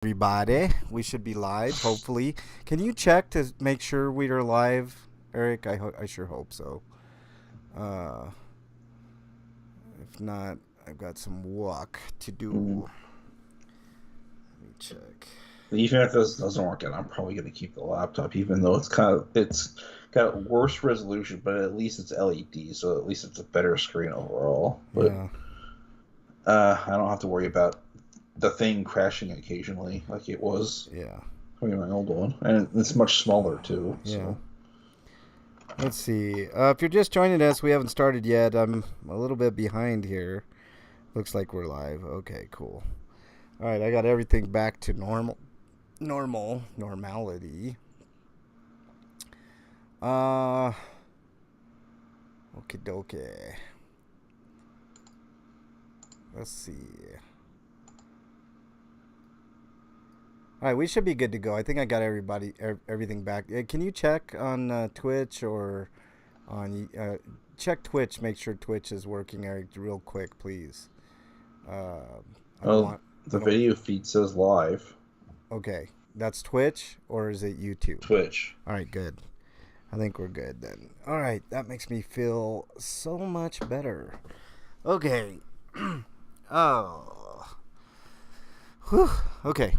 Everybody, we should be live. Hopefully, can you check to make sure we are live, Eric? I sure hope so. Uh, if not, I've got some work to Mm. do. Let me check. Even if this doesn't work out, I'm probably going to keep the laptop, even though it's got worse resolution, but at least it's LED, so at least it's a better screen overall. But Yeah, I don't have to worry about the thing crashing occasionally like it was yeah, my old one, and it's much smaller too. yeah. So Let's see. If you're just joining us, we haven't started yet. I'm a little bit behind here. Looks like we're live. Okay, cool. All right, I got everything back to normality. Uh, okie dokie. Let's see. All right, we should be good to go. I think I got everything back. Can you check on Twitch or on check Twitch? Make sure Twitch is working, Eric, real quick, please. Uh, I don't well, want. I the don't. video feed says live. Okay, that's Twitch or is it YouTube? Twitch. All right, good. I think we're good then. All right, that makes me feel so much better. Okay. Oh. Whew. Okay.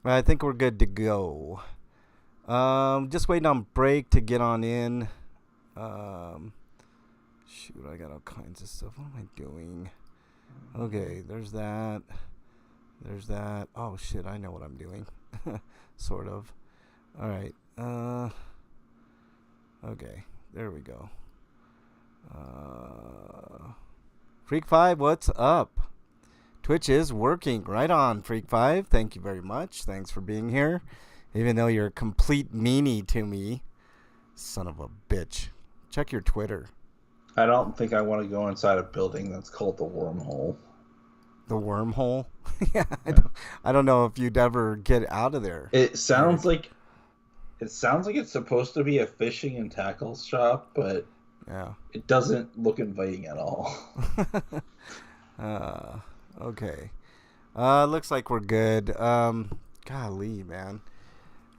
I think we're good to go. Just waiting on break to get on in. Um, shoot, I got all kinds of stuff. What am I doing? Okay, there's that. There's that. Oh shit, I know what I'm doing. Sort of. All right. Okay, there we go. Freak 5, what's up? Twitch is working. Right on, Freak 5. Thank you very much. Thanks for being here. Even though you're a complete meanie to me. Son of a bitch. Check your Twitter. I don't think I want to go inside a building that's called the Wormhole. The wormhole? Yeah, Yeah. I don't know if you'd ever get out of there, It sounds Eric. like it sounds like it's supposed to be a fishing and tackle shop, but Yeah. it doesn't look inviting at all. uh, okay. Looks like we're good. Golly, man.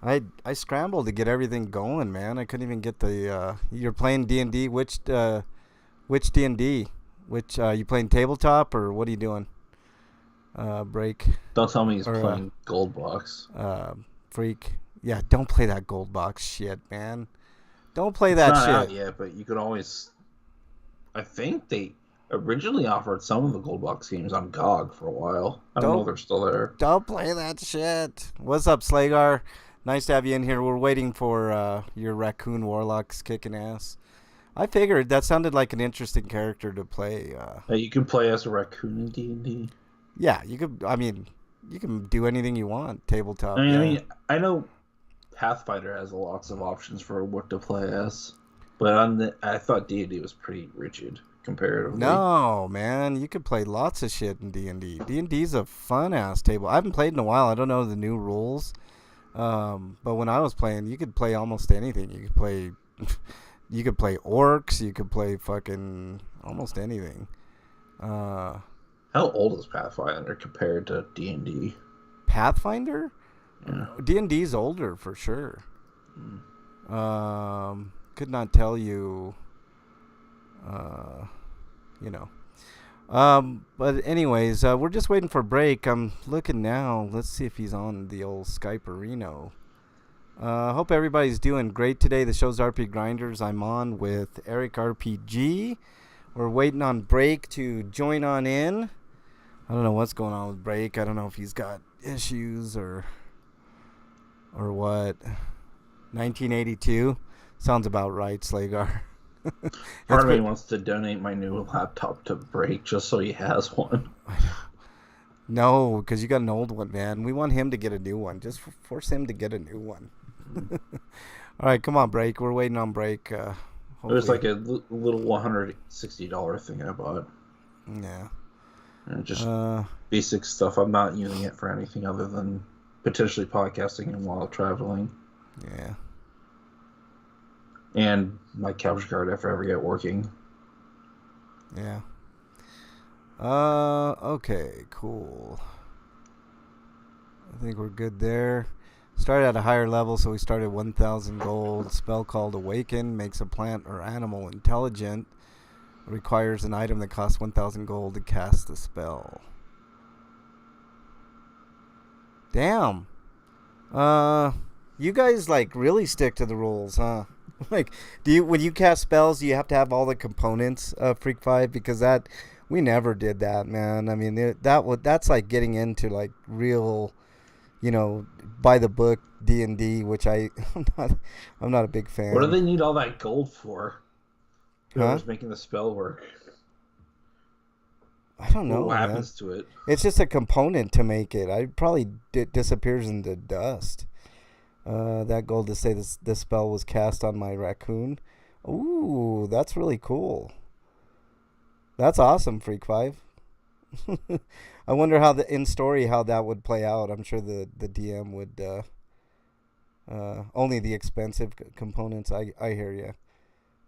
I scrambled to get everything going, man. I couldn't even get the. You're playing D&D. Which D&D? Which you playing tabletop or what are you doing? Break Don't tell me he's or playing Gold Box. freak. Yeah, don't play that gold box shit, man. Don't play It's that not out shit. yet, but you could always. I think they originally offered some of the Gold Box games on GOG for a while. I don't know if Don't they're still there. don't play that shit. What's up, Slagar? Nice to have you in here. We're waiting for your raccoon warlocks kicking ass. I figured that sounded like an interesting character to play. You can play as a raccoon in D&D. Yeah, you could. I mean, you can do anything you want. I Tabletop, mean, I yeah. mean, I know Pathfinder has lots of options for what to play as, but I thought D&D was pretty rigid comparatively. No, man, you could play lots of shit in D&D. D&D's a fun ass table. I haven't played in a while. I don't know the new rules. But when I was playing, you could play almost anything. You could play, you could play orcs. You could play fucking almost anything. Uh, How old is Pathfinder compared to D&D? Pathfinder, Yeah. D&D's older for sure. Mm. Could not tell you. Uh, you know. But anyways, we're just waiting for break. I'm looking now. Let's see if he's on the old Skype Reno. Hope everybody's doing great today. The show's RPGrinders. I'm on with Eric RPG. We're waiting on Break to join on in. I don't know what's going on with Break. I don't know if he's got issues or what. 1982 sounds about right, Slagar. Part of me Pretty, wants to donate my new laptop to Break just so he has one. no, because you got an old one, man. We want him to get a new one. Just force him to get a new one. All right, come on, Break. We're waiting on Break. There's Hopefully, like a little $160 thing I bought. yeah. And just Uh, basic stuff. I'm not using it for anything other than potentially podcasting and while traveling. yeah. And my capture card if I ever get working. Yeah. Okay, cool. I think we're good there. Started at a higher level, so we started 1,000 gold. Spell called Awaken makes a plant or animal intelligent. Requires an item that costs 1,000 gold to cast the spell. Damn. You guys like really stick to the rules, huh? Like, when you cast spells, do you have to have all the components of Freak 5? Because we never did that, man. I mean, that's like getting into like real, by the book D&D, which I'm not a big fan. What do they need all that gold for? Whoever's Huh? making the spell work. I don't know, What man. happens to it? It's just a component to make it. I probably disappears into dust. That gold to say this spell was cast on my raccoon. Ooh, that's really cool. That's awesome, Freak 5. I wonder in story how that would play out. I'm sure the DM would only the expensive components. I hear you.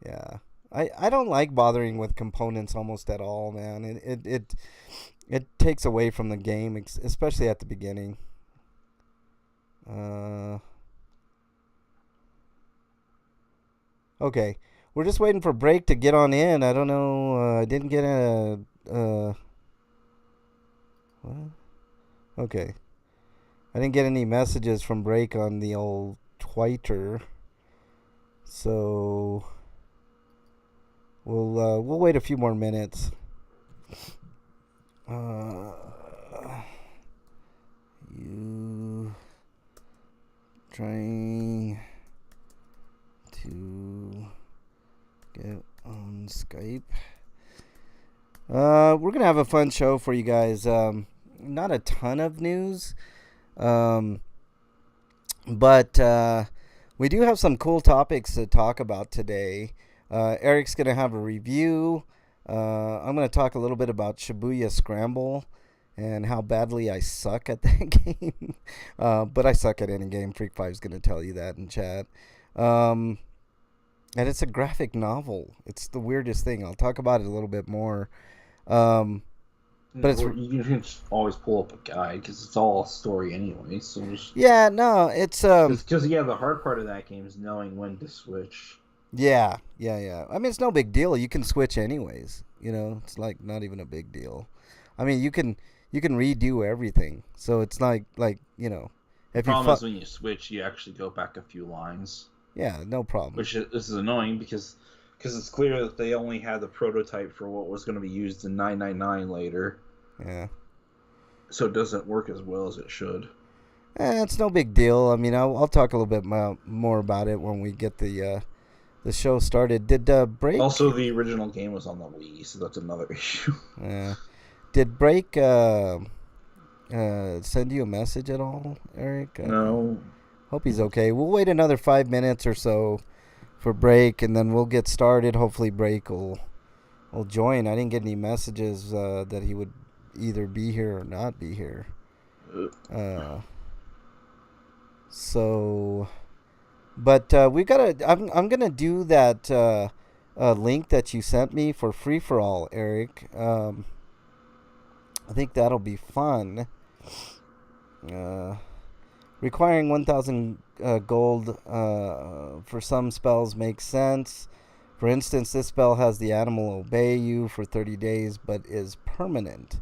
Yeah. I don't like bothering with components almost at all, man. It takes away from the game, especially at the beginning. Okay, we're just waiting for Break to get on in. I don't know. I didn't get what? Okay, I didn't get any messages from Break on the old Twitter, so we'll wait a few more minutes. You trying to get on Skype? We're gonna have a fun show for you guys. Not a ton of news, but we do have some cool topics to talk about today. Eric's gonna have a review. I'm gonna talk a little bit about Shibuya Scramble and how badly I suck at that game. But I suck at any game. Freak 5 is gonna tell you that in chat. And it's a graphic novel. It's the weirdest thing. I'll talk about it a little bit more. But you can just always pull up a guide because it's all story anyway. So it's because the hard part of that game is knowing when to switch. Yeah. I mean, it's no big deal. You can switch anyways. It's like not even a big deal. I mean, you can redo everything. So it's like if the problem is when you switch, you actually go back a few lines. Yeah, no problem. This is annoying because it's clear that they only had the prototype for what was going to be used in 999 later. Yeah. So it doesn't work as well as it should. It's no big deal. I mean, I'll talk a little bit more about it when we get the show started. Did Break? Also, the original game was on the Wii, so that's another issue. Did Break send you a message at all, Eric? No. Hope he's okay. We'll wait another 5 minutes or so for Break, and then we'll get started. Hopefully Break will join. I didn't get any messages that he would either be here or not be here. But we gotta. I'm gonna do that link that you sent me for Free for All, Eric. I think that'll be fun. Requiring 1,000 gold for some spells makes sense. For instance, this spell has the animal obey you for 30 days, but is permanent.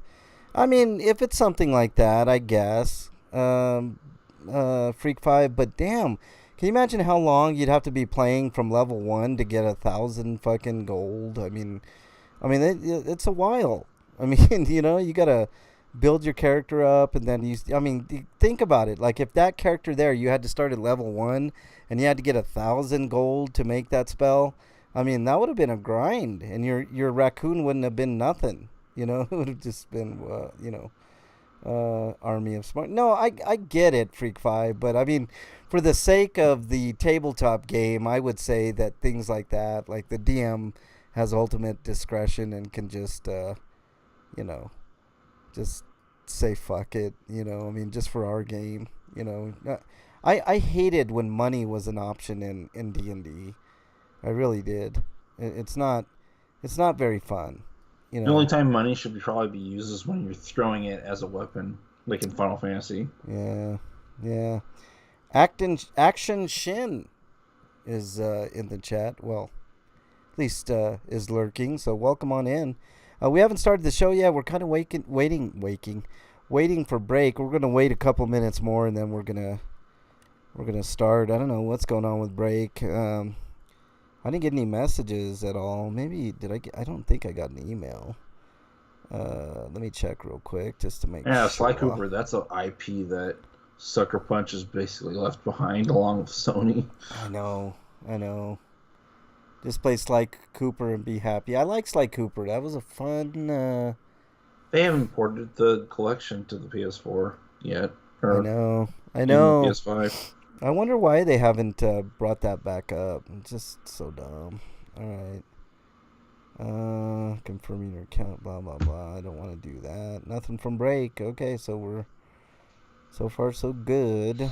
I mean, if it's something like that, I guess. Freak 5, but damn. Can you imagine how long you'd have to be playing from level 1 to get 1,000 fucking gold? I mean, it's a while. I mean, you gotta build your character up, and then think about it. Like, if that character there, you had to start at level 1, and you had to get 1,000 gold to make that spell. I mean, that would have been a grind, and your raccoon wouldn't have been nothing. It would have just been, Army of Smart. No, I get it, Freak 5, but I mean, for the sake of the tabletop game, I would say that things like that, like the DM has ultimate discretion and can just, just say fuck it, I mean, just for our game, I hated when money was an option in D&D. I really did. It's not very fun. The only time money should probably be used is when you're throwing it as a weapon. like in Final Fantasy. Yeah, yeah. Action Shin is in the chat. Well, at least is lurking. So welcome on in. We haven't started the show yet. We're kind of waiting for break. We're gonna wait a couple minutes more, and then we're gonna start. I don't know what's going on with break. I didn't get any messages at all. Maybe did I get? I don't think I got an email. Let me check real quick just to make Yeah, sure. Sly Cooper. That's an IP that Sucker Punch is basically left behind along with Sony. I know. Just play Sly Cooper and be happy. I like Sly Cooper. That was a fun. They haven't ported the collection to the PS4 yet, I or know. even the PS5. I wonder why they haven't brought that back up. It's just so dumb. All right. Confirming your account. Blah blah blah. I don't want to do that. Nothing from break. Okay, so we're so far so good.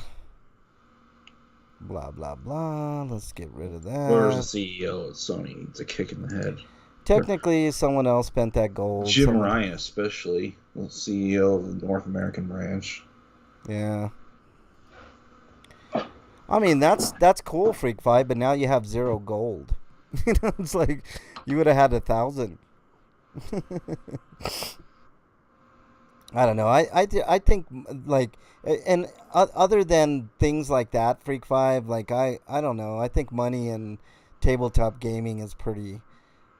Blah blah blah. Let's get rid of that. Where's the CEO of Sony? Needs a kick in the head. Technically, someone else spent that gold. Jim Ryan, especially the CEO of the North American branch. Yeah. I mean, that's cool, Freak Five, but now you have 0 gold. It's like you would have had 1,000. I don't know. I think like, and other than things like that, Freak Five, like I don't know. I think money in tabletop gaming is pretty.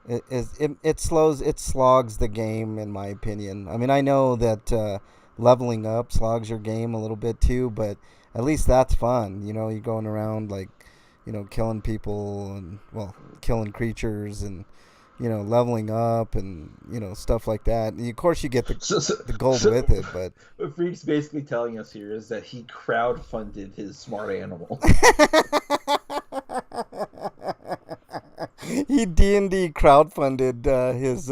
It slogs the game, in my opinion. I mean, I know that leveling up slogs your game a little bit too, but at least that's fun. You know, you're going around like, killing people and, well, killing creatures and, leveling up and, stuff like that. And of course you get the gold with it, but what Freak's basically telling us here is that he crowdfunded his smart animal. He D&D crowdfunded his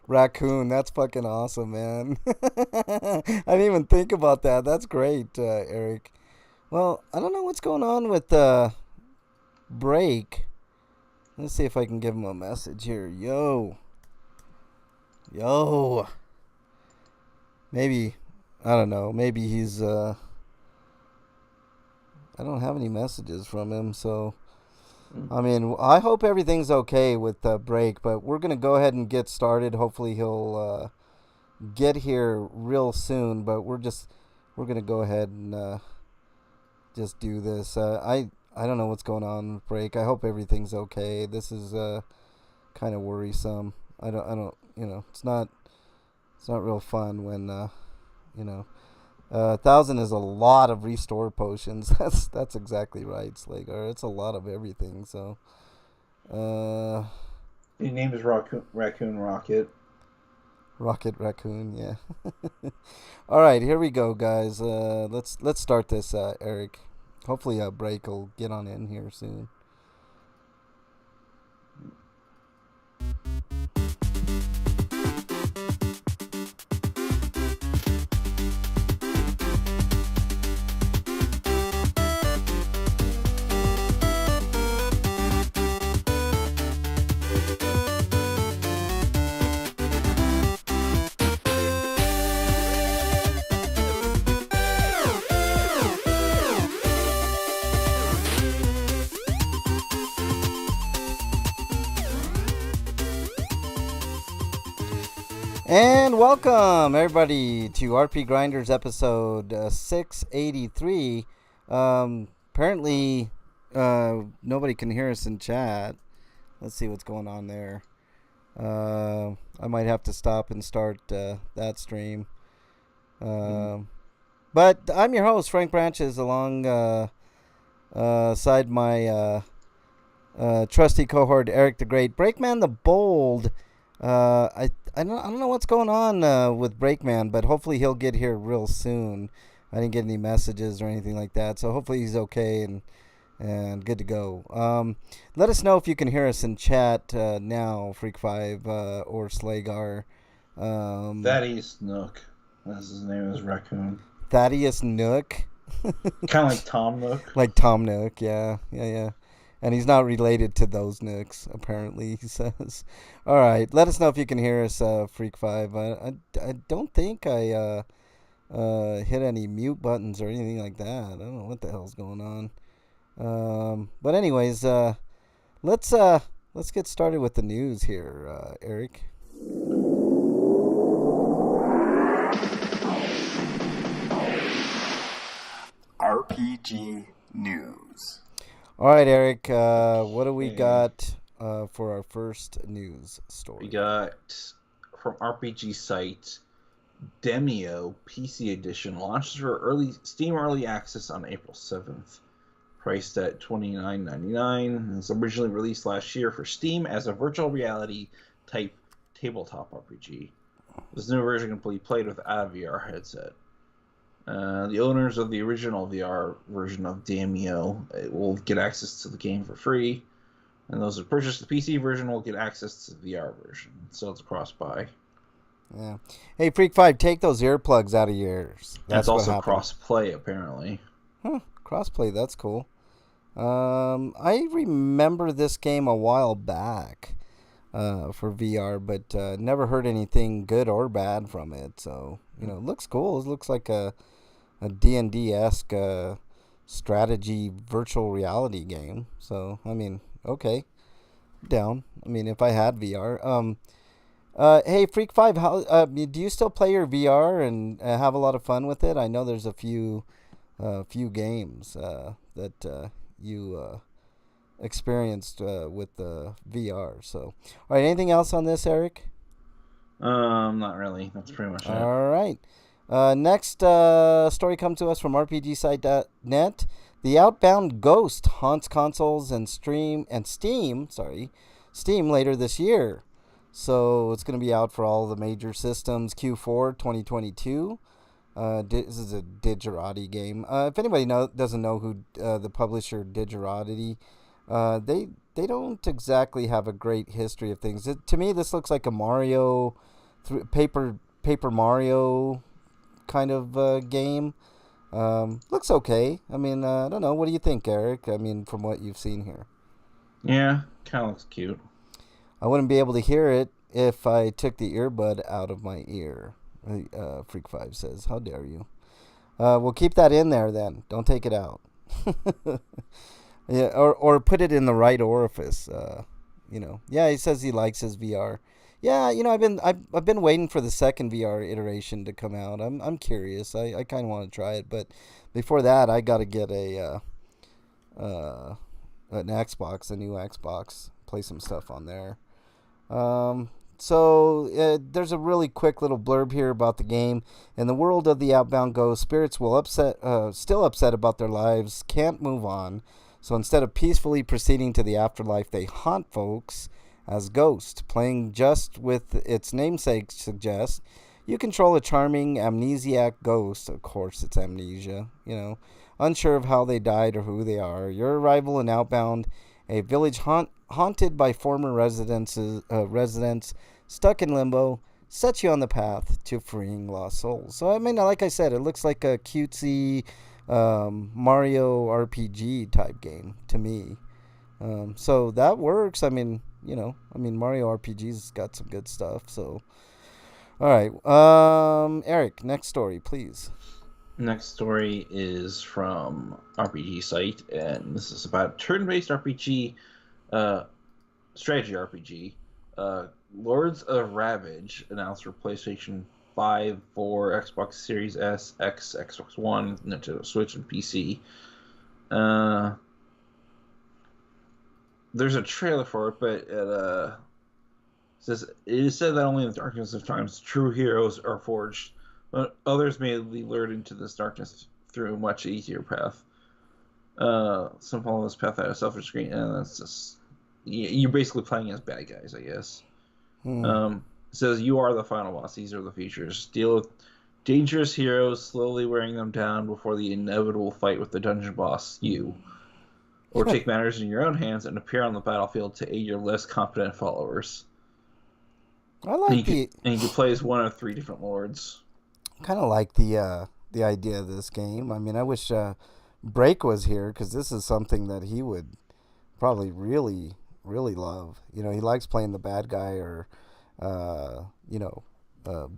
raccoon. That's fucking awesome, man. I didn't even think about that. That's great, Eric. Well, I don't know what's going on with break. Let's see if I can give him a message here. Yo. Maybe, I don't know. Maybe he's, I don't have any messages from him, so, I mean, I hope everything's okay with break, but we're going to go ahead and get started. Hopefully he'll get here real soon, but we're going to go ahead and just do this. I don't know what's going on with break. I hope everything's okay. This is kind of worrisome. I don't it's not real fun when 1,000 is a lot of restore potions. That's exactly right, Slagar. It's a lot of everything. So His name is Raccoon Rocket. Rocket Raccoon, yeah. All right, here we go, guys. Let's start this, Eric. Hopefully, break will get on in here soon. And welcome, everybody, to RPGrinders episode 683. Apparently, nobody can hear us in chat. Let's see what's going on there. I might have to stop and start that stream. But I'm your host, Frank Branches, alongside my trusty cohort, Eric the Great. Breakman the Bold. I don't know what's going on with Breakman, but hopefully he'll get here real soon. I didn't get any messages or anything like that, so hopefully he's okay and good to go. Let us know if you can hear us in chat now, Freak5 or Slagar. Thaddeus Nook. That's his name is Raccoon. Thaddeus Nook. Kind of like Tom Nook. Like Tom Nook, yeah. And he's not related to those Nooks, apparently, he says. All right, let us know if you can hear us, Freak5. I don't think I hit any mute buttons or anything like that. I don't know what the hell's going on. But anyways, let's uh, let's get started with the news here, Eric. RPG News. All right, Eric. What do we Okay. got for our first news story? We got from RPG site Demio PC Edition launches for early Steam Early Access on April 7th. Priced at $29.99. It was originally released last year for Steam as a virtual reality type tabletop RPG. This new version can be played without a VR headset. The owners of the original VR version of Demio will get access to the game for free, and those who purchase the PC version will get access to the VR version. So it's cross-buy. Yeah. Hey, Freak Five, take those earplugs out of your ears. And it's That's what also happened. cross-play, apparently. Huh, crossplay, that's cool. I remember this game a while back for VR, but never heard anything good or bad from it. So, it looks cool. It looks like a D&D-esque strategy virtual reality game. So, I mean, okay, down. I mean, if I had VR. Hey, Freak Five, how do you still play your VR and have a lot of fun with it? I know there's a few games that you experienced with the VR. So, all right, anything else on this, Eric? Not really. That's pretty much it. All right. Next story comes to us from RPGsite.net. The Outbound Ghost haunts consoles and Steam later this year. So it's going to be out for all the major systems Q4 2022. This is a Digerati game. If anybody doesn't know who the publisher Digerati, they don't exactly have a great history of things. To me, this looks like a Mario, Paper Mario kind of game. Looks okay. I mean, I don't know. What do you think, Eric? I mean, from what you've seen here. Yeah, kind of looks cute. I wouldn't be able to hear it if I took the earbud out of my ear. Freak Five says, "How dare you?" We'll keep that in there then. Don't take it out. Yeah, or put it in the right orifice. Yeah, he says he likes his VR. Yeah, I've been waiting for the second VR iteration to come out. I'm curious. I kind of want to try it, but before that, I got to get an Xbox, a new Xbox, play some stuff on there. So there's a really quick little blurb here about the game. In the world of the Outbound Ghost, spirits will still upset about their lives, can't move on. So instead of peacefully proceeding to the afterlife, they haunt folks as ghosts. Playing just with its namesake suggests, you control a charming amnesiac ghost. Of course, it's amnesia. Unsure of how they died or who they are. Your arrival in Outbound, a village haunted by former residents stuck in limbo, sets you on the path to freeing lost souls. So, I mean, like I said, it looks like a cutesy Mario RPG type game to me. So that works. I mean, Mario RPG's got some good stuff. So, all right, Eric, next story, please. Next story is from RPG site, and this is about turn-based RPG, strategy RPG. Lords of Ravage announced for PlayStation 5, 4, Xbox Series S, X, Xbox One, Nintendo Switch, and PC. There's a trailer for it, but it says it is said that only in the darkness of times true heroes are forged, but others may be lured into this darkness through a much easier path. Some follow this path at a selfish screen, and that's just you're basically playing as bad guys, I guess. It says you are the final boss. These are the features. Deal with dangerous heroes, slowly wearing them down before the inevitable fight with the dungeon boss, you. Or take matters in your own hands and appear on the battlefield to aid your less competent followers. I like and you can play as one of 3 different lords. Kind of like the idea of this game. I mean, I wish Break was here because this is something that he would probably really, really love. He likes playing the bad guy or,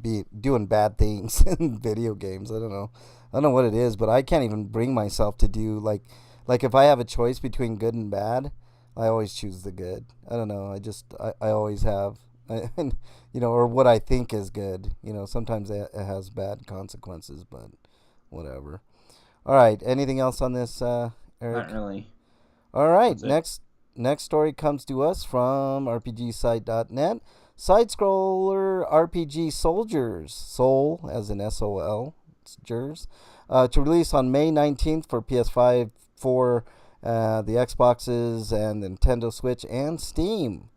be doing bad things in video games. I don't know what it is, but I can't even bring myself to do like if I have a choice between good and bad, I always choose the good. I don't know. I always have. And, or what I think is good. Sometimes it has bad consequences, but whatever. All right. Anything else on this, Eric? Not really. All right. That's it. Next story comes to us from RPGsite.net. Side-scroller RPG Soldiers, Soul as in SOL, Jers, to release on May 19th for PS5, for the Xboxes and Nintendo Switch and Steam.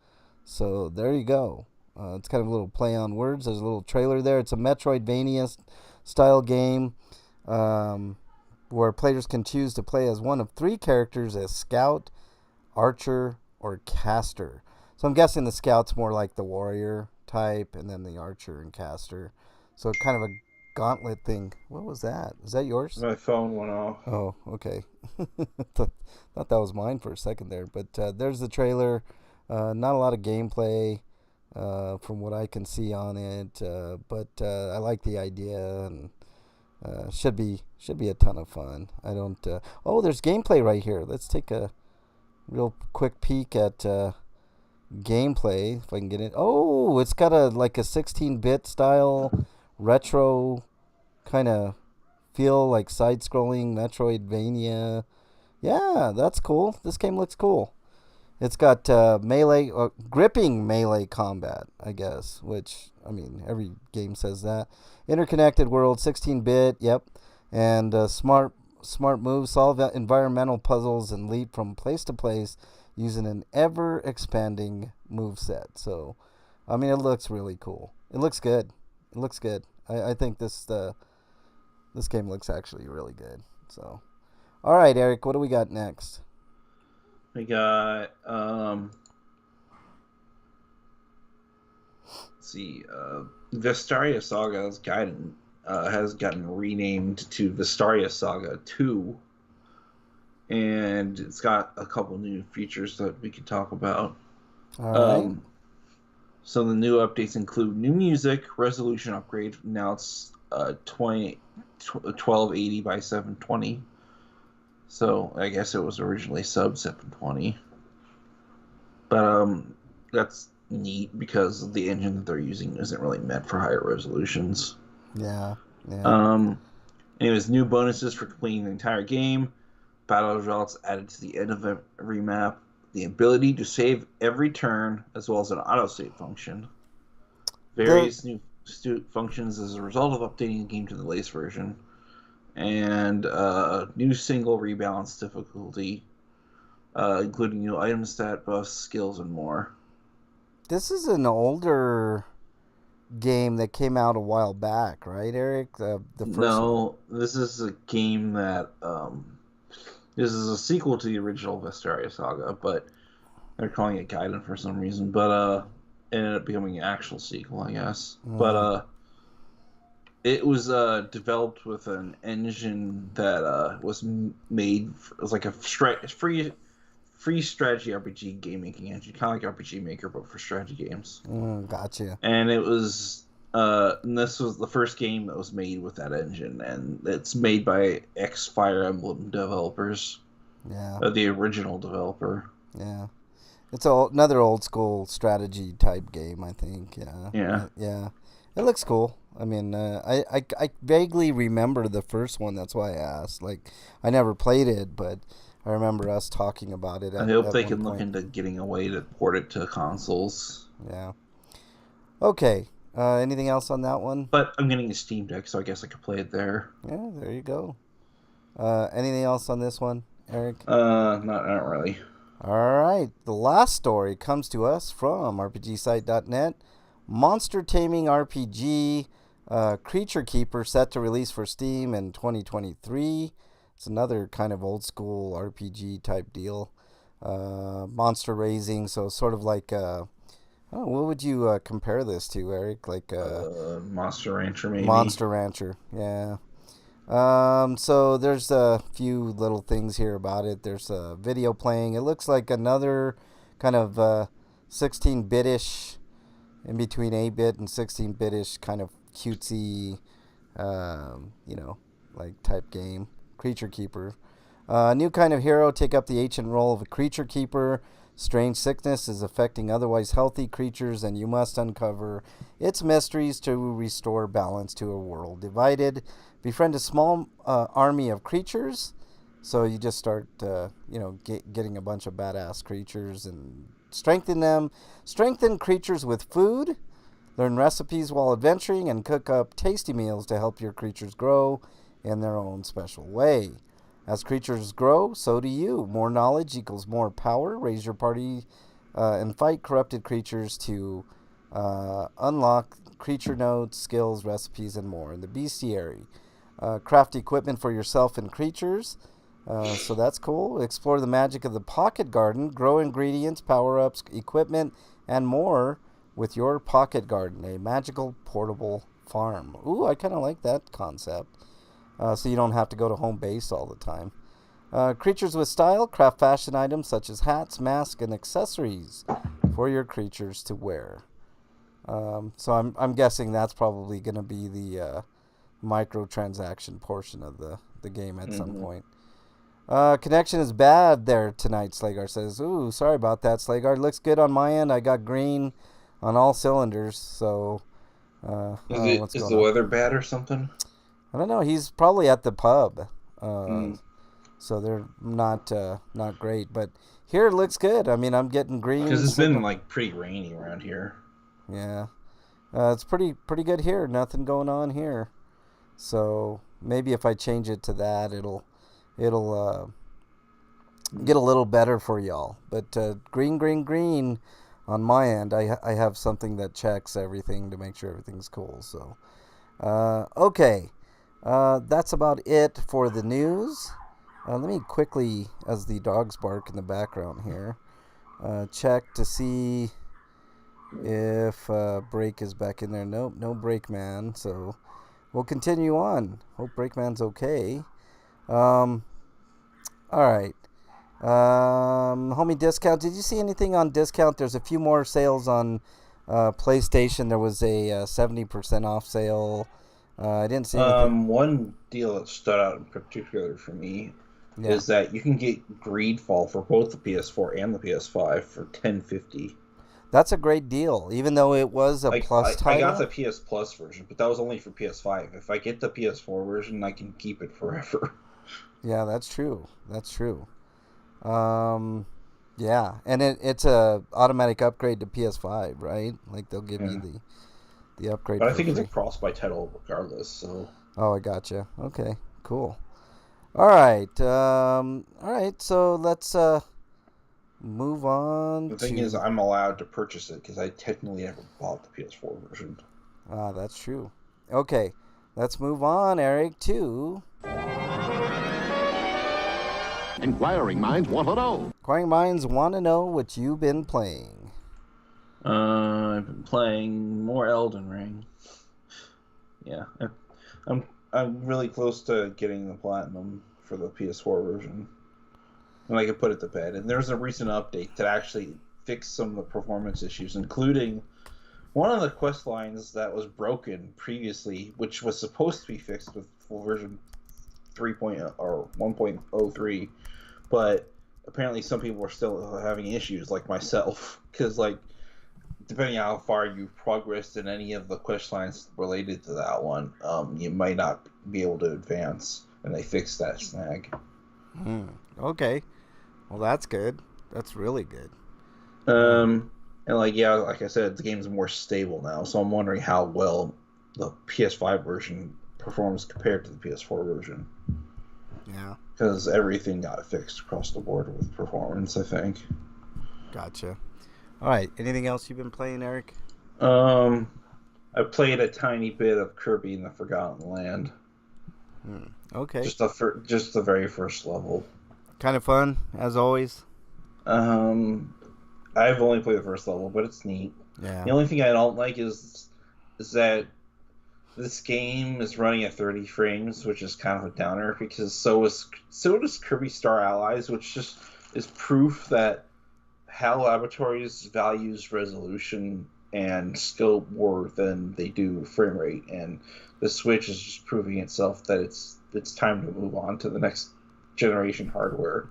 So there you go. It's kind of a little play on words. There's a little trailer there. It's a Metroidvania style game where players can choose to play as one of three characters as Scout, Archer, or Caster. So I'm guessing the Scout's more like the warrior type, and then the Archer and Caster. So kind of a gauntlet thing. What was that? Is that yours? My phone went off. Oh, okay. Thought that was mine for a second there. But there's the trailer. Not a lot of gameplay from what I can see on it. But I like the idea, and should be a ton of fun. I don't... oh, there's gameplay right here. Let's take a real quick peek at... gameplay, if I can get it. Oh, it's got a 16-bit style retro kind of feel, like side-scrolling Metroidvania. Yeah, that's cool. This game looks cool. It's got melee, gripping melee combat, I guess, which, I mean, every game says that. Interconnected world, 16-bit, yep. And smart moves, solve environmental puzzles, and leap from place to place using an ever-expanding moveset. So, I mean, it looks really cool. It looks good. I think this game looks actually really good. So, all right, Eric, what do we got next? We got, let's see, Vestaria Saga has gotten renamed to Vestaria Saga 2. And it's got a couple new features that we can talk about. All right. So the new updates include new music, resolution upgrade. Now it's 1280 by 720. So I guess it was originally sub 720. But that's neat because the engine that they're using isn't really meant for higher resolutions. Yeah. Anyways, new bonuses for completing the entire game. Battle results added to the end of every map. The ability to save every turn, as well as an autosave function. Various new functions as a result of updating the game to the latest version. And new single rebalance difficulty, including new item stat buffs, skills, and more. This is an older game that came out a while back, right, Eric? The first No, this is a game that... this is a sequel to the original Vestaria Saga, but they're calling it Gaiden for some reason. But it ended up becoming an actual sequel, I guess. But it was developed with an engine that was made... It was like a free strategy RPG game making engine, kind of like RPG Maker, but for strategy games. Gotcha. And it was... and this was the first game that was made with that engine, and it's made by ex-Fire Emblem developers. Yeah. The original developer. Yeah. It's another old school strategy type game, I think. Yeah. Yeah. It looks cool. I mean, I vaguely remember the first one. That's why I asked. Like, I never played it, but I remember us talking about it. I hope they can look into getting a way to port it to consoles. Yeah. Okay. Anything else on that one? But I'm getting a Steam Deck, so I guess I could play it there. Yeah, there you go. Anything else on this one, Eric? Not really. All right. The last story comes to us from RPGsite.net. Monster Taming RPG Creature Keeper set to release for Steam in 2023. It's another kind of old school RPG type deal. Monster raising, so sort of like... what would you compare this to, Eric? Like Monster Rancher, maybe. Monster Rancher, yeah. So there's a few little things here about it. There's a video playing. It looks like another kind of 16-bit-ish in between 8-bit and 16-bit-ish kind of cutesy, like type game. Creature Keeper. A new kind of hero. Take up the ancient role of a Creature Keeper. Strange sickness is affecting otherwise healthy creatures, and you must uncover its mysteries to restore balance to a world divided. Befriend a small army of creatures. So you just start, getting a bunch of badass creatures and strengthen them. Strengthen creatures with food. Learn recipes while adventuring and cook up tasty meals to help your creatures grow in their own special way. As creatures grow, so do you. More knowledge equals more power. Raise your party and fight corrupted creatures to unlock creature nodes, skills, recipes, and more. In the bestiary, craft equipment for yourself and creatures. So that's cool. Explore the magic of the pocket garden. Grow ingredients, power-ups, equipment, and more with your pocket garden. A magical portable farm. Ooh, I kind of like that concept. So you don't have to go to home base all the time. Creatures with style. Craft fashion items such as hats, masks, and accessories for your creatures to wear. So I'm guessing that's probably going to be the microtransaction portion of the game at some point. Connection is bad there tonight, Slagar says. Ooh, sorry about that, Slagar. Looks good on my end. I got green on all cylinders, so... is the weather bad or something? I don't know. He's probably at the pub, so they're not great. But here it looks good. I mean, I'm getting green. Because it's been like pretty rainy around here. Yeah, it's pretty good here. Nothing going on here. So maybe if I change it to that, it'll get a little better for y'all. But green on my end. I have something that checks everything to make sure everything's cool. So okay. That's about it for the news. Let me quickly, as the dogs bark in the background here, check to see if Break is back in there. Nope, no Breakman. So we'll continue on. Hope Breakman's okay. All right. Homie Discount. Did you see anything on discount? There's a few more sales on PlayStation. There was a 70% off sale. I didn't see anything. One deal that stood out in particular for me is that you can get Greedfall for both the PS4 and the PS5 for $10.50. That's a great deal, even though it was a plus title. I got the PS Plus version, but that was only for PS5. If I get the PS4 version, I can keep it forever. Yeah, that's true. Yeah, and it's a automatic upgrade to PS5, right? Like they'll give you the upgrade. But I think it's a cross-buy title regardless. So. Oh, I gotcha. Okay, cool. All right. So let's move on. The thing is, I'm allowed to purchase it because I technically never bought the PS4 version. Ah, that's true. Okay, let's move on, Eric, to... Inquiring minds want to know. Inquiring minds want to know what you've been playing. I've been playing more Elden Ring. Yeah, I'm really close to getting the platinum for the PS4 version, and I can put it to bed. And there's a recent update that actually fixed some of the performance issues, including one of the quest lines that was broken previously, which was supposed to be fixed with full version 3.0 or 1.03, but apparently some people are still having issues, like myself, because depending on how far you've progressed in any of the quest lines related to that one, you might not be able to advance, and they fixed that snag. Okay. Well, that's good. That's really good. And like I said, the game's more stable now, so I'm wondering how well the PS5 version performs compared to the PS4 version. Yeah. Because everything got fixed across the board with performance, I think. Gotcha. All right. Anything else you've been playing, Eric? I played a tiny bit of Kirby in the Forgotten Land. Okay. Just the very first level. Kind of fun, as always. I've only played the first level, but it's neat. Yeah. The only thing I don't like is that this game is running at 30 frames, which is kind of a downer because so does Kirby Star Allies, which just is proof that HAL Laboratories values resolution and scope more than they do frame rate. And the Switch is just proving itself that it's time to move on to the next generation hardware.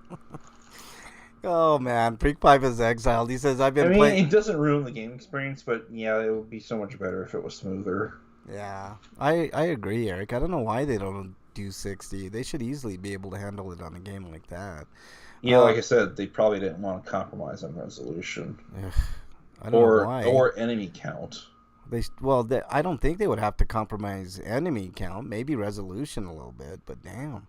Oh man, Freak Pipe is exiled. He says, "I've I been mean, playing." it doesn't ruin the game experience, but yeah, it would be so much better if it was smoother. Yeah, I agree, Eric. I don't know why they don't do 60. They should easily be able to handle it on a game like that. Yeah, like I said, they probably didn't want to compromise on resolution Ugh, I don't know why. or enemy count. I don't think they would have to compromise enemy count. Maybe resolution a little bit, but damn.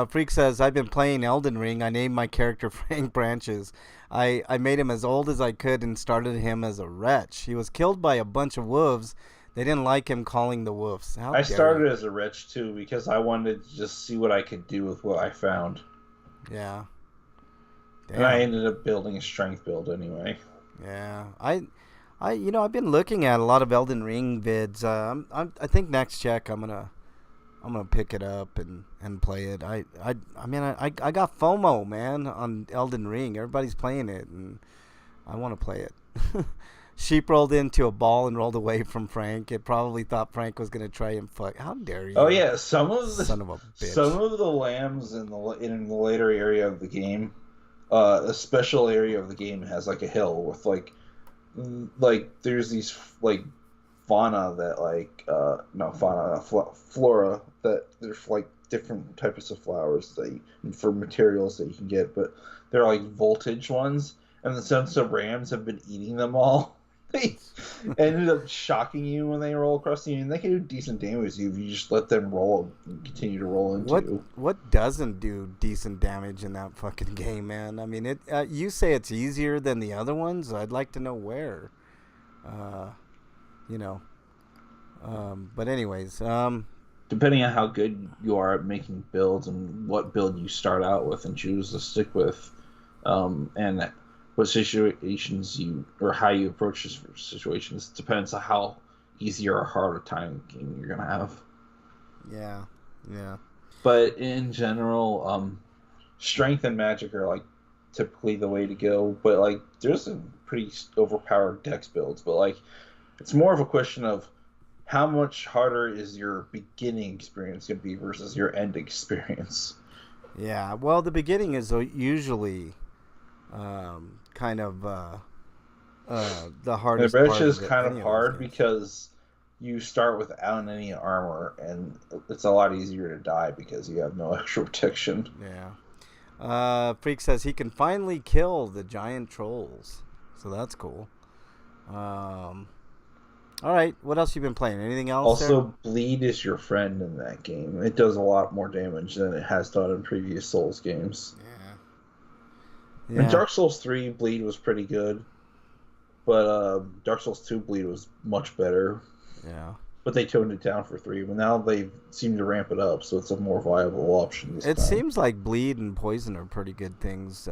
Freak says, I've been playing Elden Ring. I named my character Frank Branches. I made him as old as I could and started him as a wretch. He was killed by a bunch of wolves. They didn't like him calling the wolves. I started as a wretch too because I wanted to just see what I could do with what I found. Yeah. Damn. And I ended up building a strength build anyway. Yeah. I've been looking at a lot of Elden Ring vids. I think next check I'm gonna pick it up and play it. I got FOMO, man, on Elden Ring. Everybody's playing it, and I want to play it. Sheep rolled into a ball and rolled away from Frank. It probably thought Frank was gonna try and fuck. How dare you? Oh yeah, some of the son of a bitch. Some of the lambs in the later area of the game, a special area of the game has like a hill with like there's these like fauna that flora that there's like different types of flowers for materials that you can get, but they're like voltage ones, and since the rams have been eating them all, they ended up shocking you when they roll across you, and they can do decent damage to you if you just let them roll and continue to roll into you. What doesn't do decent damage in that fucking game, man? I mean, you say it's easier than the other ones. I'd like to know where. But anyways, depending on how good you are at making builds and what build you start out with and choose to stick with, and what situations or how you approach this situations depends on how easy or hard a time game you're gonna have. Yeah. But in general, strength and magic are like typically the way to go. But like, there's some pretty overpowered dex builds. But like, it's more of a question of how much harder is your beginning experience going to be versus your end experience. Yeah. Well, the beginning is usually kind of the hardest. The part is of it, kind of hard because you start without any armor, and it's a lot easier to die because you have no extra protection. Yeah. Freak says he can finally kill the giant trolls, so that's cool. All right, what else you been playing? Anything else? Also, there? bleed is your friend in that game. It does a lot more damage than it has done in previous Souls games. Yeah. In Dark Souls 3, bleed was pretty good, but Dark Souls 2 bleed was much better. Yeah. But they toned it down for 3, but now they seem to ramp it up, so it's a more viable option this time. It seems like bleed and poison are pretty good things.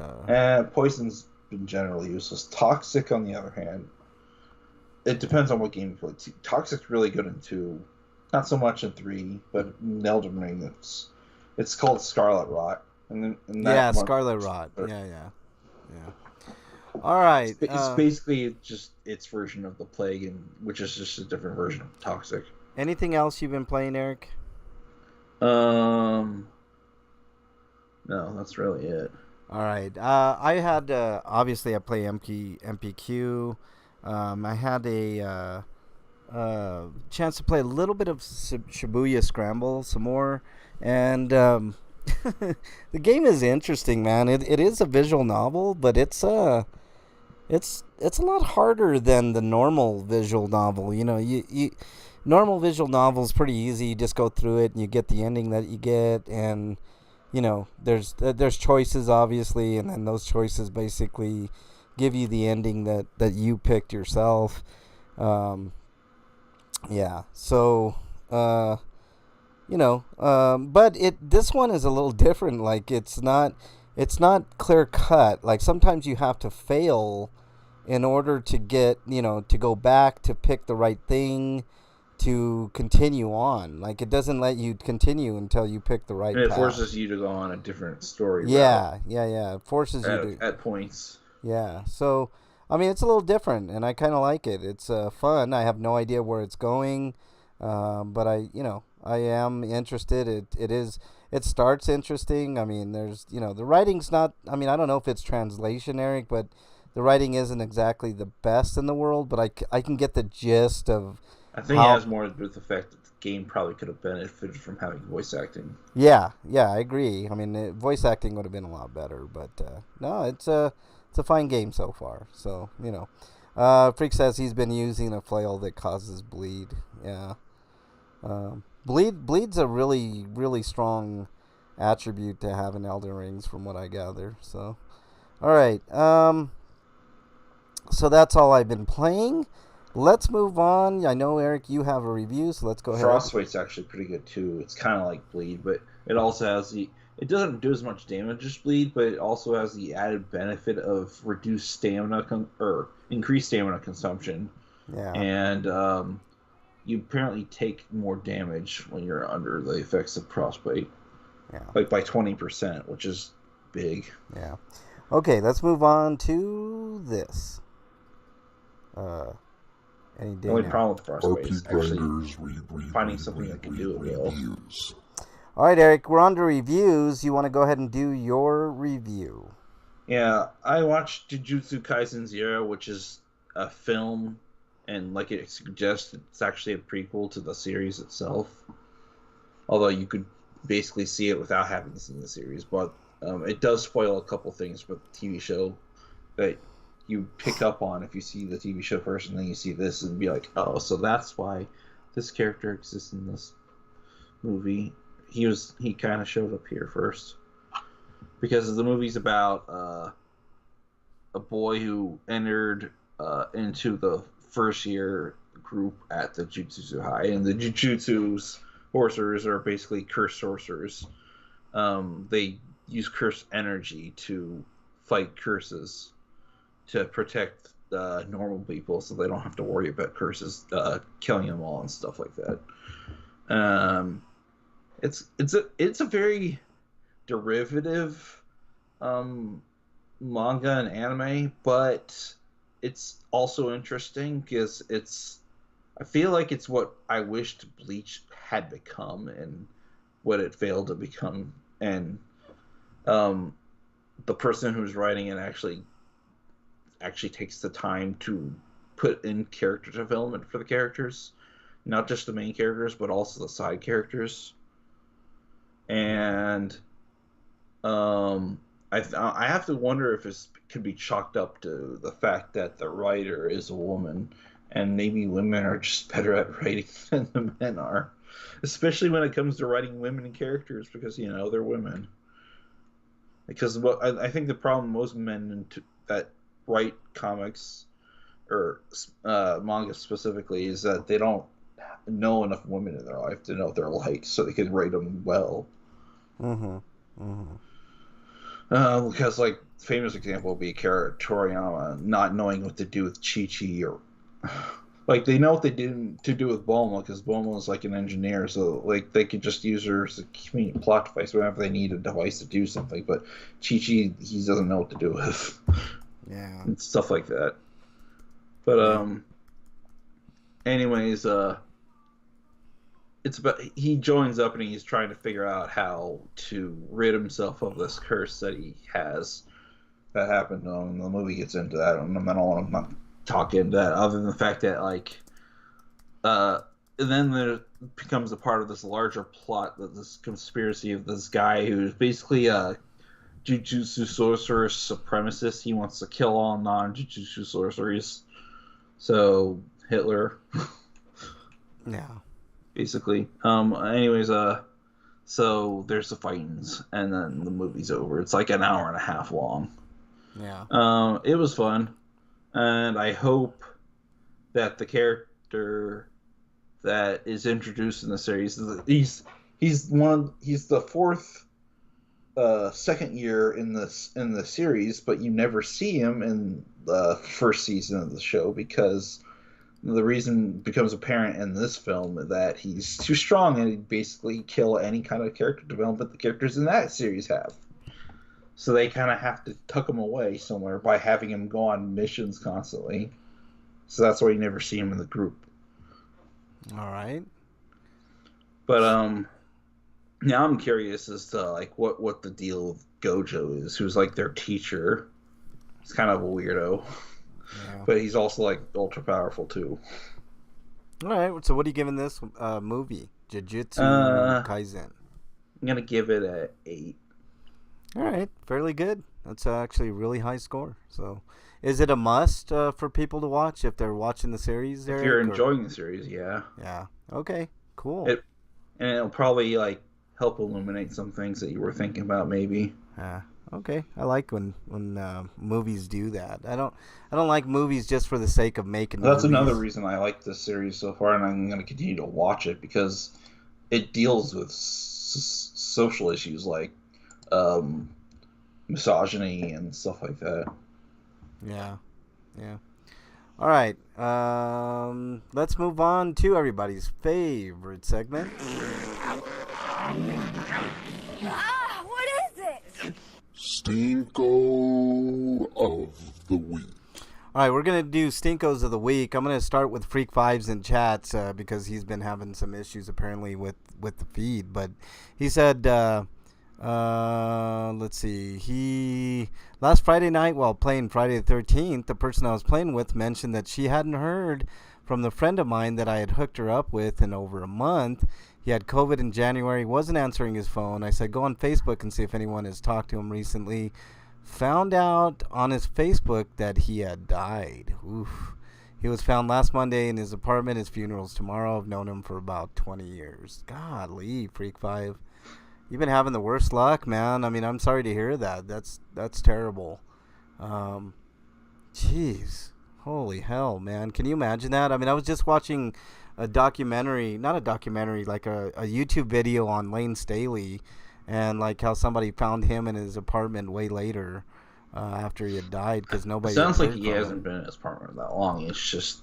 Poison's been generally useless. Toxic, on the other hand, it depends on what game you play. Toxic's really good in 2. Not so much in 3, but in Elden Ring, it's called Scarlet Rot. Scarlet Rot. Yeah. All right. It's basically just its version of the Plague, which is just a different version of Toxic. Anything else you've been playing, Eric? No, that's really it. All right. I had obviously I play MPQ. I had a chance to play a little bit of Shibuya Scramble some more, and the game is interesting, man. It is a visual novel, but it's a lot harder than the normal visual novel. You know, normal visual novel is pretty easy. You just go through it and you get the ending that you get, and you know, there's choices obviously, and then those choices basically give you the ending that you picked yourself. Yeah. So, but this one is a little different. Like it's not clear cut. Like sometimes you have to fail in order to get, to go back to pick the right thing to continue on. Like it doesn't let you continue until you pick the right path. It forces you to go on a different story. Yeah. It forces you to at points. Yeah. So I mean, it's a little different, and I kind of like it. It's fun. I have no idea where it's going, but I am interested. It starts interesting. I mean, the writing's not. I mean, I don't know if it's translation, Eric, but the writing isn't exactly the best in the world. But I can get the gist of I think it has more to do with the fact that the game probably could have benefited from having voice acting. Yeah, I agree. I mean, voice acting would have been a lot better, but no, it's a fine game so far. So Freak says he's been using a flail that causes bleed. Yeah, bleed's a really really strong attribute to have in Elden Rings, from what I gather. So, all right, so that's all I've been playing. Let's move on. I know, Eric, you have a review, so let's go ahead. Frostbite's actually pretty good too. It's kind of like Bleed, but it also has it doesn't do as much damage as Bleed, but it also has the added benefit of reduced stamina or increased stamina consumption. Yeah. And you apparently take more damage when you're under the effects of Frostbite. Yeah. Like by 20%, which is big. Yeah. Okay, let's move on to this. Any day The only now. problem with Frostbite is actually RPGrinders finding something that can do it well. reviews. All right, Eric, we're on to reviews. You want to go ahead and do your review? Yeah, I watched Jujutsu Kaisen Zero, which is a film, and like it suggests, it's actually a prequel to the series itself. Although you could basically see it without having seen the series, but it does spoil a couple things with the TV show that you pick up on if you see the TV show first and then you see this and be like, oh, so that's why this character exists in this movie. He kind of showed up here first because the movie's about a boy who entered into the first year group at the Jutsu High, and the Jujutsu's sorcerers are basically cursed sorcerers. They use cursed energy to fight curses to protect normal people, so they don't have to worry about curses killing them all and stuff like that. It's a very derivative manga and anime, but it's also interesting because I feel like it's what I wished Bleach had become and what it failed to become, and the person who's writing it actually takes the time to put in character development for the characters, not just the main characters but also the side characters. And I have to wonder if this could be chalked up to the fact that the writer is a woman, and maybe women are just better at writing than the men are, especially when it comes to writing women characters, because they're women. Because I think the problem most men that write comics or manga specifically is that they don't know enough women in their life to know what they're like, so they can write them well. Because like famous example would be Akira Toriyama not knowing what to do with Chi-Chi, or like they know what they did to do with Bulma, because Bulma is like an engineer, so like they could just use her as a convenient plot device whenever they need a device to do something. But Chi-Chi, he doesn't know what to do with. Yeah. And stuff like that. But anyways, it's about he joins up and he's trying to figure out how to rid himself of this curse that he has that happened to him. And the movie gets into that, and I don't want to talk into that other than the fact that and then there becomes a part of this larger plot, that this conspiracy of this guy who's basically a Jujutsu sorcerer supremacist. He wants to kill all non-Jujutsu sorceries. So Hitler. Yeah. Basically. Anyways, so there's the fightings, and then the movie's over. It's like an hour and a half long. Yeah. It was fun, and I hope that the character that is introduced in the series, he's the fourth second year in the series, but you never see him in the first season of the show, because the reason becomes apparent in this film that he's too strong and he'd basically kill any kind of character development the characters in that series have. So they kind of have to tuck him away somewhere by having him go on missions constantly. So that's why you never see him in the group. All right. But now I'm curious as to like what the deal with Gojo is, who's like their teacher. He's kind of a weirdo, Yeah. but he's also like ultra powerful too. All right. So what are you giving this movie, Jujutsu Kaisen? I'm gonna give it a 8. All right, fairly good. That's actually a really high score. So, is it a must for people to watch if they're watching the series? If you're enjoying the series, yeah. Yeah. Okay. Cool. And it'll probably like help illuminate some things that you were thinking about, maybe. Yeah. Okay. I like when movies do that. I don't like movies just for the sake of making. That's movies. another reason I like this series so far, and I'm going to continue to watch it because it deals with social issues like misogyny and stuff like that. Yeah. All right. Let's move on to everybody's favorite segment. What is it? Stinko of the week. All right, we're going to do Stinkos of the Week. I'm going to start with Freak Fives in chats because he's been having some issues apparently with the feed. But he said, let's see, last Friday night while playing Friday the 13th, the person I was playing with mentioned that she hadn't heard from the friend of mine that I had hooked her up with in over a month. He had COVID in January, wasn't answering his phone. I said, go on Facebook and see if anyone has talked to him recently. Found out on his Facebook that he had died. Oof. He was found last Monday in his apartment. His funeral's tomorrow. I've known him for about 20 years. Golly, Freak 5. You've been having the worst luck, man. I mean, I'm sorry to hear that. That's terrible. Jeez. Holy hell, man. Can you imagine that? I mean, I was just watching a documentary, not a documentary, like a YouTube video on Lane Staley, and like how somebody found him in his apartment way later after he had died because nobody. Sounds like he hasn't been in his apartment that long. It's just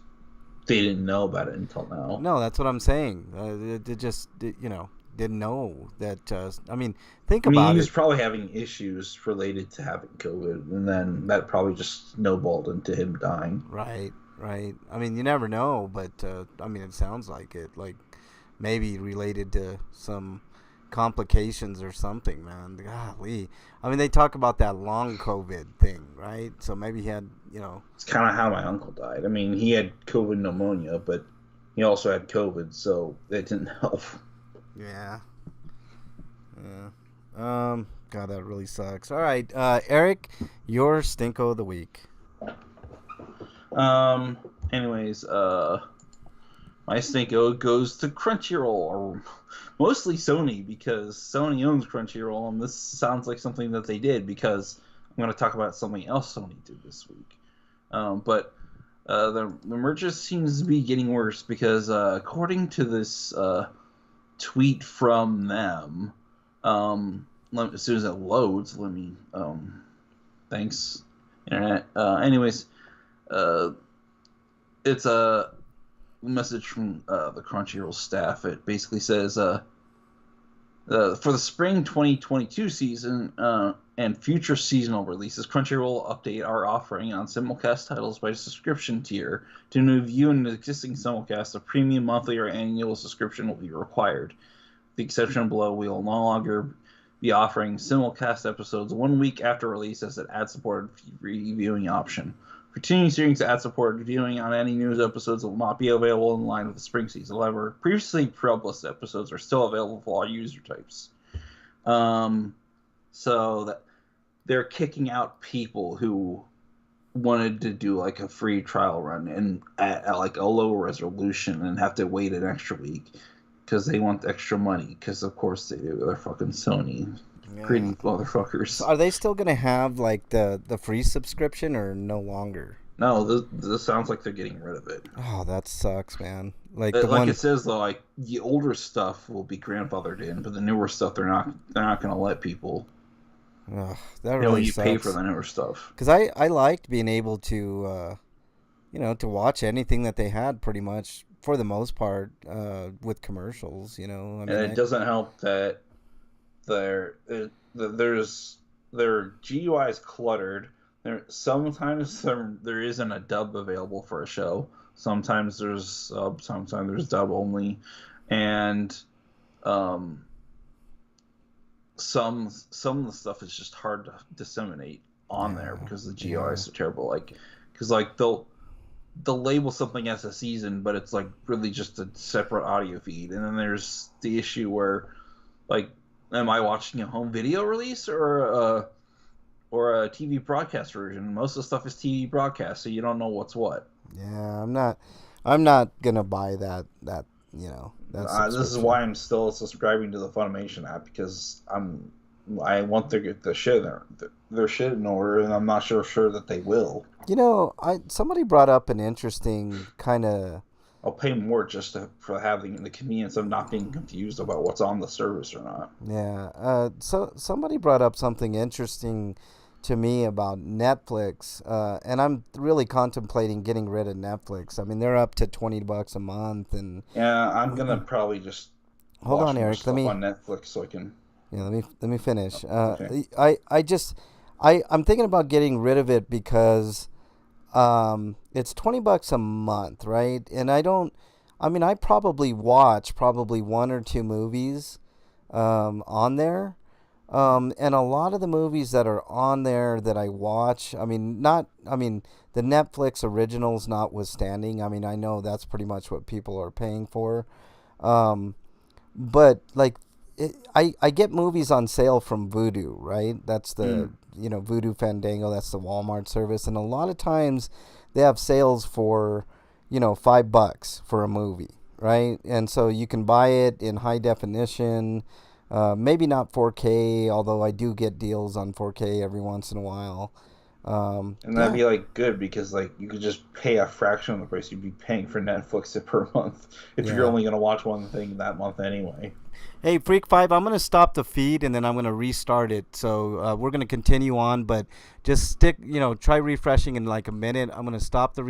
they didn't know about it until now. No, that's what I'm saying. They just didn't know that. I mean, think about it. He was probably having issues related to having COVID, and then that probably just snowballed into him dying. Right. I mean, you never know, but I mean, it sounds like it. Like maybe related to some complications or something, man. Golly. I mean, they talk about that long COVID thing, right? So maybe he had, It's kind of how my uncle died. I mean, he had COVID pneumonia, but he also had COVID, so that didn't help. Yeah. God, that really sucks. All right, Eric, your Stinko of the week. Anyways, my Stinko goes to Crunchyroll, or mostly Sony, because Sony owns Crunchyroll, and this sounds like something that they did, because I'm going to talk about something else Sony did this week. But the merger seems to be getting worse, because according to this tweet from them, as soon as it loads, thanks, Internet. Anyways, it's a message from the Crunchyroll staff. It basically says, for the spring 2022 season and future seasonal releases, Crunchyroll will update our offering on simulcast titles by subscription tier. To view an existing simulcast, a premium monthly or annual subscription will be required. With the exception below, we will no longer be offering simulcast episodes 1 week after release as an ad-supported viewing option. Continuing series ad-supported viewing on any news episodes will not be available in line with the spring season. However, previously published episodes are still available for all user types. So that they're kicking out people who wanted to do like a free trial run and at like a low resolution and have to wait an extra week because they want extra money. Because of course they do. They're fucking Sony. Yeah. Greedy motherfuckers. So are they still gonna have like the free subscription or no longer? No, this sounds like they're getting rid of it. Oh, that sucks, man. Like it says though, like the older stuff will be grandfathered in, but the newer stuff they're not gonna let people. Ugh, that really you sucks. pay for the newer stuff. Because I liked being able to, to watch anything that they had pretty much for the most part with commercials. I mean, And it doesn't help that there's their GUI is cluttered. Sometimes there isn't a dub available for a show. Sometimes there's sub. Sometimes there's dub only, and um, some of the stuff is just hard to disseminate on there because the GUI is so terrible. Like, because like they'll label something as a season, but it's like really just a separate audio feed. And then there's the issue where, like, am I watching a home video release or a TV broadcast version? Most of the stuff is TV broadcast, so you don't know what's what. Yeah, I'm not gonna buy that. That's This is why I'm still subscribing to the Funimation app, because I want to get the shit their shit in order, and I'm not sure that they will. Somebody brought up an interesting kind of. I'll pay more just for having the convenience of not being confused about what's on the service or not. Yeah. So somebody brought up something interesting to me about Netflix, and I'm really contemplating getting rid of Netflix. I mean, they're up to $20 a month, and yeah, I'm gonna probably just hold on, Eric. Let me on Netflix so I can. Yeah, let me finish. Okay. I'm thinking about getting rid of it because it's $20 a month, right? And I probably watch one or two movies on there. And a lot of the movies that are on there that I watch, the Netflix originals notwithstanding, I know that's pretty much what people are paying for. But like, I get movies on sale from Vudu, right? That's the, Vudu Fandango, that's the Walmart service. And a lot of times they have sales for, $5 for a movie, right? And so you can buy it in high definition. Maybe not 4K, although I do get deals on 4K every once in a while. And that'd be like good, because like you could just pay a fraction of the price you'd be paying for Netflix per month if you're only going to watch one thing that month anyway. Hey, Freak 5, I'm going to stop the feed and then I'm going to restart it. So we're going to continue on, but just try refreshing in like a minute. I'm going to stop the